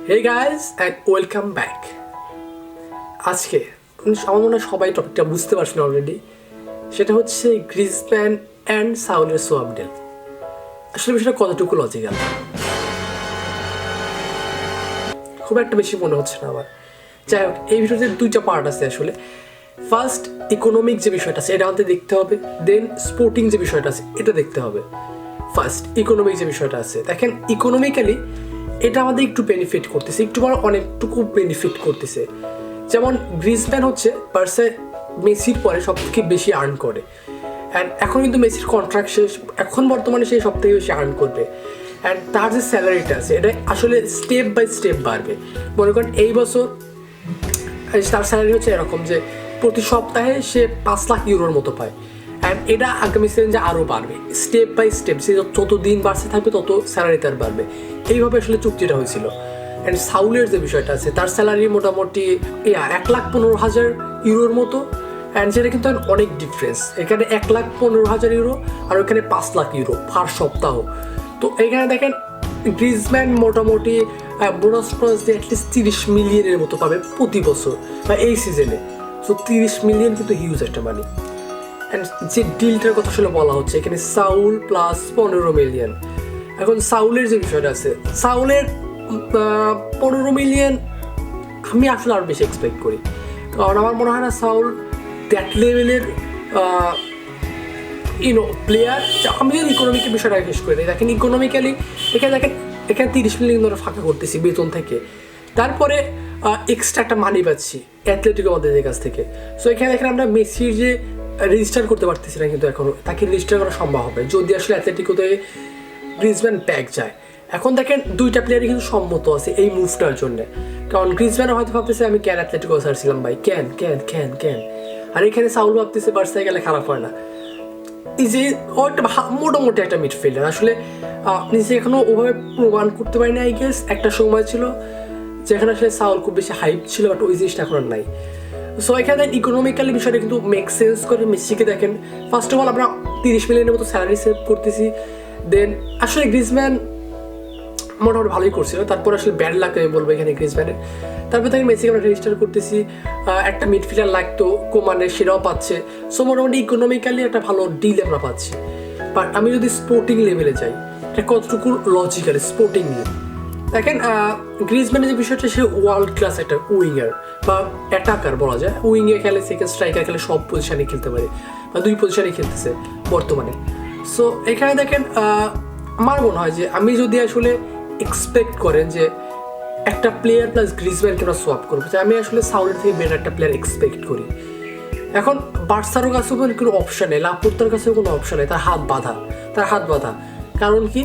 Hey guys and welcome back. আজকে আমার মনে হয় সবাই টপিকটা বুঝতে পারছেন অলরেডি। সেটা হচ্ছে গ্রিজম্যান অ্যান্ড সাউলের সোয়াপ ডিল। আসলে বিষয়টা কতটুকু লজিক্যাল খুব একটা বেশি মনে হচ্ছে না আমার। যাই হোক, এই ভিডিওতে দুইটা পার্ট আছে আসলে। ফার্স্ট, ইকোনমিক যে বিষয়টা আছে এটা আমাদের দেখতে হবে, দেন স্পোর্টিং যে বিষয়টা আছে এটা দেখতে হবে। ফার্স্ট, ইকোনমিক যে বিষয়টা আছে, দেখেন ইকোনমিক্যালি এটা আমাদের একটু বেনিফিট করতেছে, একটু বড় অনেকটুকু বেনিফিট করতেছে। যেমন গ্রিজম্যান হচ্ছে পার্সে মেসির পরে সব থেকে বেশি আর্ন করে, অ্যান্ড এখন কিন্তু মেসির কন্ট্রাক্ট শেষ, এখন বর্তমানে সে সব থেকে বেশি আর্ন করবে। অ্যান্ড তার যে স্যালারিটা আছে এটা আসলে স্টেপ বাই স্টেপ বাড়বে। মনে করেন এই বছর তার স্যালারি হচ্ছে এরকম যে প্রতি সপ্তাহে সে 5 লাখ ইউরোর মতো পায়, অ্যান্ড এটা আগামী সিজনে আরও বাড়বে স্টেপ বাই স্টেপ। সে যত দিন বাড়তে থাকবে তত স্যালারি তার বাড়বে। এইভাবে আসলে চুক্তিটা হয়েছিল। অ্যান্ড সাউলের যে বিষয়টা আছে তার স্যালারি মোটামুটি 1,15,000 ইউরোর মতো, অ্যান্ড যেটা কিন্তু অনেক ডিফারেন্স। এখানে 1,15,000 ইউরো আর ওইখানে 5 লাখ ইউরো পার সপ্তাহ। তো এখানে দেখেন গ্রিজম্যান মোটামুটি বোনাস দিয়ে অ্যাটলিস্ট 30 মিলিয়নের মতো পাবে প্রতি বছর বা এই সিজনে। সো 30 মিলিয়ন কিন্তু হিউজ একটা মানি। অ্যান্ড যে ডিলটার কথা আসলে বলা হচ্ছে এখানে সাউল প্লাস 15 মিলিয়ন। এখন সাউলের যে বিষয়টা আছে, সাউলের 15 মিলিয়ন আমি আসলে আরও বেশি এক্সপেক্ট করি, কারণ আমার মনে হয় না সাউল দ্যাট লেভেলের প্লেয়ার। আমি যদি ইকোনমিকের বিষয়টা শেষ করে দিই, দেখেন ইকোনমিক্যালি এখানে 30 মিলিয়ন ধরে ফাঁকা করতেছি বেতন থেকে, তারপরে এক্সট্রা একটা মানি পাচ্ছি অ্যাথলেটিকো মাদ্রিদের কাছ থেকে। সো এখানে দেখেন আমরা মেসির যে রেজিস্টার করতে পারতেছি না, কিন্তু এখনও তাকে রেজিস্টার করা সম্ভব হবে যদি আসলে অ্যাথলেটিকোতে গ্রিজম্যান ব্যাক যায়। এখন দেখেন দুইটা প্লেয়ারই কিন্তু সম্মত আছে এই মুভটার জন্য, কারণ গ্রিজম্যানও হয়তো ভাবতেছে আমি ক্যান অ্যাথলেটিকো ছাড়ছিলাম ভাই, ক্যান ক্যান ক্যান ক্যান আর এখানে সাউল ভাবতেছে বার্সায় গেলে খারাপ হয় না। এই যে ও একটা মোটামুটি একটা মিডফিল্ডার আসলে নিজে এখনও ওভাবে প্রমাণ করতে পারিনি। আই গেস একটা সময় ছিল যেখানে আসলে সাউল খুব বেশি হাইপ ছিল, বাট ওই জিনিসটা এখন আর নাই। সো এখানে ইকোনমিক্যালি বিষয়টা কিন্তু মেক সেন্স করে। মেসিকে দেখেন ফার্স্ট অফ অল আমরা 30 মিলিয়নের মতো স্যালারি সেভ করতেছি, দেন আসলে গ্রিজম্যান মোটামুটি ভালোই করছিল, তারপর আসলে ব্যাড লাক আমি বলবো এখানে গ্রিজম্যানের। তারপর তাকে মেসিকে আমরা রেজিস্টার করতেছি, একটা মিডফিল্ডার লাগতো কোমানের, সেটাও পাচ্ছে। সো মোটামুটি ইকোনমিক্যালি একটা ভালো ডিল আমরা পাচ্ছি। বাট আমি যদি স্পোর্টিং লেভেলে যাই, এটা কতটুকু লজিক্যাল স্পোর্টিং নিয়ে দেখেন গ্রিজম্যানের যে বিষয়টা, সে ওয়ার্ল্ড ক্লাস একটা উইঙ্গার বা অ্যাটাকার বলা যায়। উইঙ্গে খেলে, সেকেন্ড স্ট্রাইকার খেলে, সব পজিশনে খেলতে পারে বা 2 পজিশনে খেলতেছে বর্তমানে। সো এখানে দেখেন আমার মনে হয় যে আমি যদি আসলে এক্সপেক্ট করেন যে একটা প্লেয়ার প্লাস গ্রিজম্যানকে আমরা সোয়াপ করবো, আমি আসলে সাউলের থেকে বেটার একটা প্লেয়ার এক্সপেক্ট করি। এখন বার্সারও কাছেও কোনো অপশান নেই, লাপুর্তার কাছেও কোনো অপশান নেই, তার হাত বাঁধা। কারণ কি,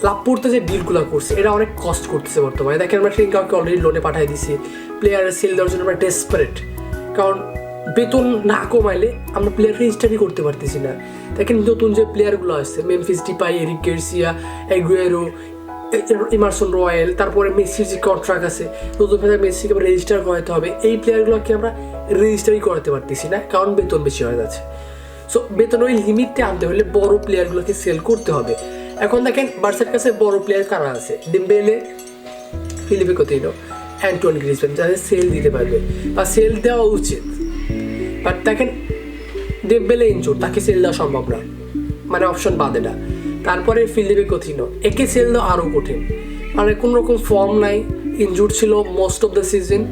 লাপুর্তা যে ডিলগুলো করছে এটা অনেক কস্ট করতেছে বর্তমানে। দেখেন আমরা ট্রিঙ্কাউকে অলরেডি লোনে পাঠিয়ে দিছি, প্লেয়ারের সেল দেওয়ার জন্য আমরা ডেসপারেট, কারণ বেতন না কমাইলে আমরা প্লেয়ার রেজিস্টারই করতে পারতেছি না। দেখেন নতুন যে প্লেয়ারগুলো আসছে, Memphis Depay, Eric Garcia, Agüero, Emerson royal, তারপরে মেসির যে কন্ট্রাক্ট আছে নতুন মেসিকে আমরা রেজিস্টার করাতে হবে, এই প্লেয়ারগুলোকে আমরা রেজিস্টারই করাতে পারতেছি না, কারণ বেতন বেশি হয়ে যাচ্ছে। সো বেতন ওই লিমিটটা আনতে হলে বড় প্লেয়ারগুলোকে সেল করতে হবে। এখন দেখেন বার্সার কাছে বড় প্লেয়ার কারা আছে, ডেম্বেলে, ফিলিপে কোতিনো, অ্যান্টোনি গ্রিজম্যান, যাদের সেল দিতে পারবে বা সেল দেওয়া উচিত। বাট দেখেন ডেম্বেলে ইনজুর, তাকে সেল দেওয়া সম্ভব না, মানে অপশন বাদে না। তারপরে ফিলিপে কোতিনো, একে সেল দেওয়া আরও কঠিন, মানে কোনো রকম ফর্ম নাই, ইনজুর ছিল মোস্ট অফ দ্য সিজন।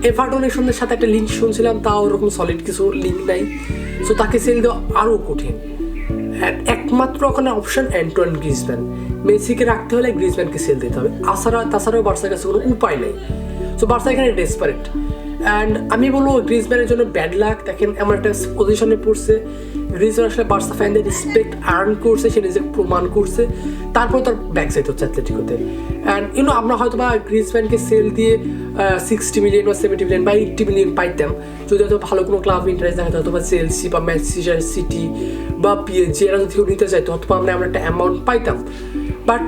এভারটনের সাথে একটা লিঙ্ক শুনছিলাম, তাও ওরকম সলিড কিছু লিঙ্ক নাই। সো তাকে সেল দেওয়া আরও কঠিন। একমাত্র ওখানে অপশন অ্যান্টোনি গ্রিজম্যান। মেসিকে রাখতে হলে গ্রিজম্যানকে সেল দিতে হবে, তাছাড়াও বার্সার কাছে কোনো উপায় নেই। সো বার্সা এখানে ডেসপারেট। অ্যান্ড আমি বলবো গ্রিজম্যানের জন্য ব্যাড লাক। দেখেন এমন একটা পজিশনে পড়ছে, গ্রিজম্যান আসলে বার্সা ফ্যানদের রেসপেক্ট আর্ন করছে, সে নিজেকে প্রমাণ করছে, তারপর তার ব্যাক সাইড হচ্ছে অ্যাথলেটিকোতে। অ্যান্ড আমরা হয়তো বা গ্রিজম্যানকে সেল দিয়ে 60 মিলিয়ন বা 70 মিলিয়ন বা 80 মিলিয়ন পাইতাম যদি হয়তো ভালো কোনো ক্লাব ইন্টারেস্ট দেখাতো, হয়তো বা চেলসি বা ম্যানচেস্টার সিটি বা পিএসজি এরা যদি কেউ নিতে চাইতো, হয়তো আমরা একটা অ্যামাউন্ট পাইতাম। বাট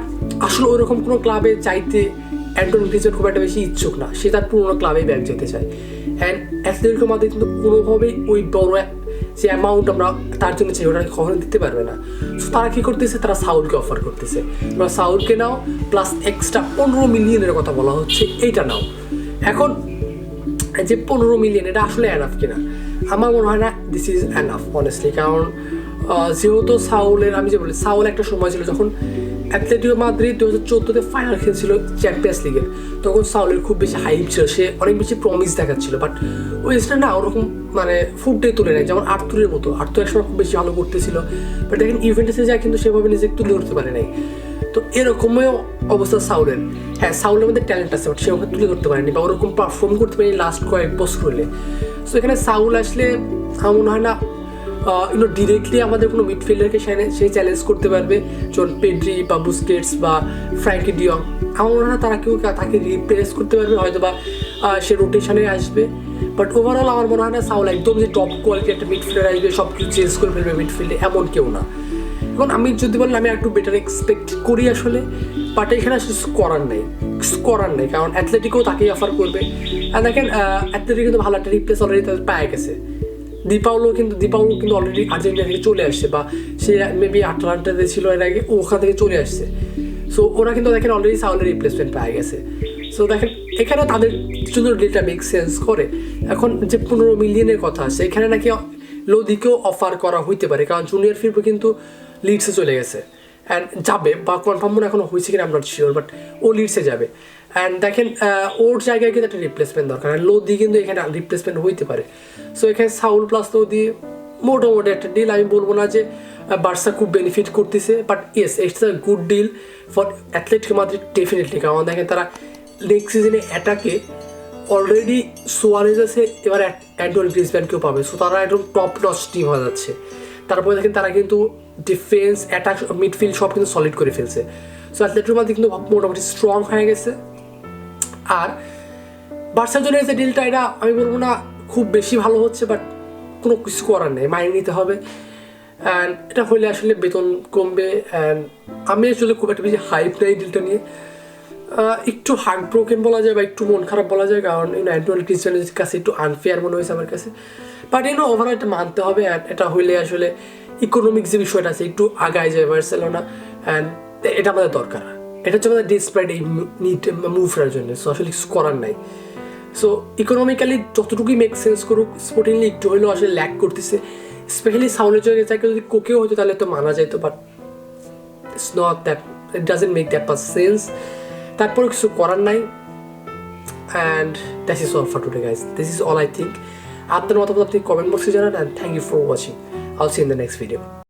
আসলে ওইরকম কোনো ক্লাবে চাইতে অ্যান্টোনি গ্রিজম্যান খুব একটা বেশি ইচ্ছুক না, সে তার পুরোনো ক্লাবেই ব্যাক যেতে চায়। অ্যান্ড অ্যাথলেটিকো মাদ্রিদ কিন্তু কোনোভাবেই ওই বড় যে অ্যামাউন্ট আমরা তার জন্য চাই ওটা কখনো দিতে পারবে না। সো তারা কী করতেছে, তারা সাউলকে অফার করতেছে, তোমরা সাউলকে নাও প্লাস এক্সট্রা 15 মিলিয়নের কথা বলা হচ্ছে, এইটা নাও। এখন যে 15 মিলিয়ন এটা আসলে অ্যানাফ কিনা, আমার মনে হয় না দিস ইজ অ্যানাফ অনেস্টলি। কারণ যেহেতু সাউলের, আমি যে বলি সাউল একটা সময় ছিল যখন অ্যাথলেটিকো মাদ্রিদ 2014-তে ফাইনাল খেলছিল চ্যাম্পিয়ন্স লিগের, তখন সাউলের খুব বেশি হাইপ ছিল, সে অনেক বেশি প্রমিস দেখাচ্ছিল, বাট ওই জিনিসটা না ওরকম মানে ফুটে তুলে নেয়, যেমন আর্তুরের মতো। আর্তুর একসময় খুব বেশি ভালো করতেছিল, বাট দেখেন ইভেন্টে যায় কিন্তু সেভাবে নিজেকে তুলে ধরতে পারে নাই। তো এরকমই অবস্থা সাউলের। হ্যাঁ, সাউলের মধ্যে ট্যালেন্ট আছে, বাট সেভাবে তুলে ধরতে পারেনি বা ওরকম পারফর্ম করতে পারেনি লাস্ট কয়েক বছর হলে। সো এখানে সাউল আসলে আমার মনে হয় না ডিরেক্টলি আমাদের কোনো মিডফিল্ডারকে সে চ্যালেঞ্জ করতে পারবে, যেমন পেড্রি বা বুস্কেটস বা ফ্র্যাঙ্কি ডিয়ং। আমার মনে হয় তারা কেউ তাকে রিপ্লেস করতে পারবে, হয়তো বা সে রোটেশনে আসবে। বাট ওভারঅল আমার মনে হয় না সাউল একদম যে টপ কোয়ালিটি একটা মিডফিল্ডার আসবে, সব কিছু চেঞ্জ করে ফেলবে মিডফিল্ডে, এমন কেউ না। এখন আমি যদি বলেন আমি একটু বেটার এক্সপেক্ট করি আসলে, বাট এখানে আসলে কিছু করার নেই, কারণ অ্যাথলেটিকও তাকেই অফার করবে। আর দেখেন অ্যাথলেটিক কিন্তু ভালো একটা রিপ্লেস অলরেডি তাদের পায়ে গেছে। দীপাউলো কিন্তু অলরেডি আর্জেন্টিনা থেকে চলে আসছে, বা সে মেবি আটলান্টাতে ছিল এর আগে, ওখান থেকে চলে আসছে। সো ওরা কিন্তু দেখেন অলরেডি সাউলের রিপ্লেসমেন্ট পেয়ে গেছে। সো দেখেন এখানে তাদের জন্য ডিলটা মেক সেন্স করে। এখন যে 15 মিলিয়নের কথা আছে, এখানে নাকি লোদিকেও অফার করা হইতে পারে, কারণ জুনিয়র ফিরবো কিন্তু লিডসে চলে গেছে অ্যান্ড যাবে, বা কনফার্ম মনে এখনো হয়েছে কিনা আমরা শিওর, বাট ও লিডসে যাবে। অ্যান্ড দেখেন ওর জায়গায় কিন্তু একটা রিপ্লেসমেন্ট দরকার, লোদি কিন্তু এখানে রিপ্লেসমেন্ট হইতে পারে। সো এখানে সাউল প্লাস লোদি মোটামুটি একটা ডিল। আমি বলবো না যে বার্সা খুব বেনিফিট করতেছে, but yes it's a good deal for Atletico Madrid definitely. কারণ দেখেন তারা নেক্সট সিজনে অ্যাটাকে অলরেডি সুয়ারেজ আছে, এবার অ্যান্টোনি গ্রিজম্যানকেও পাবে। সো তারা একদম টপ নচ টিম হয়ে যাচ্ছে। তারপরে দেখেন তারা কিন্তু ডিফেন্স, অ্যাটাক, মিডফিল্ড সব কিন্তু সলিড করে ফেলছে। সো অ্যাথলেটিকো মাদ্রিদ কিন্তু মোটামুটি স্ট্রং হয়ে গেছে। আর বার্সার জন্য যে ডিলটা, এটা আমি বলবো না খুব বেশি ভালো হচ্ছে, বাট কোনো কিছু করার নেই, মাইনে নিতে হবে। অ্যান্ড এটা হলে আসলে বেতন কমবে। অ্যান্ড আমি আসলে খুব একটা বেশি হাইপ নেই ডিলটা নিয়ে, একটু হার্ট ব্রোকেন বলা যায় বা একটু মন খারাপ বলা যায়, কারণ অ্যান্টোনি গ্রিজম্যানের কাছে একটু আনফেয়ার মনে হয়েছে আমার কাছে। বাট ওভারঅল এটা মানতে হবে। অ্যান্ড এটা হইলে আসলে ইকোনমিক যে বিষয়টা আছে একটু আগায় যায় বার্সেলোনা, অ্যান্ড এটা আমাদের দরকার। এটা হচ্ছে আমাদের ডিসপ্রাইড এই মুভটার জন্য। সো আসলে কিছু করার নাই। সো ইকোনমিক্যালি যতটুকুই মেক সেন্স করুক, স্পোর্টিংলি একটু হলেও আসলে ল্যাক করতেছে, স্পেশালি সাউলের জন্য চাইকে যদি কোকেও হতো তাহলে তো মানা যেত, but it's not that, it doesn't make that much sense. তারপরে কিছু করার নাই। And that is all for today guys, this is all I think. আপনার মতামত আপনি কমেন্ট বক্সে জানান। And thank you for watching. I'll see in the next video.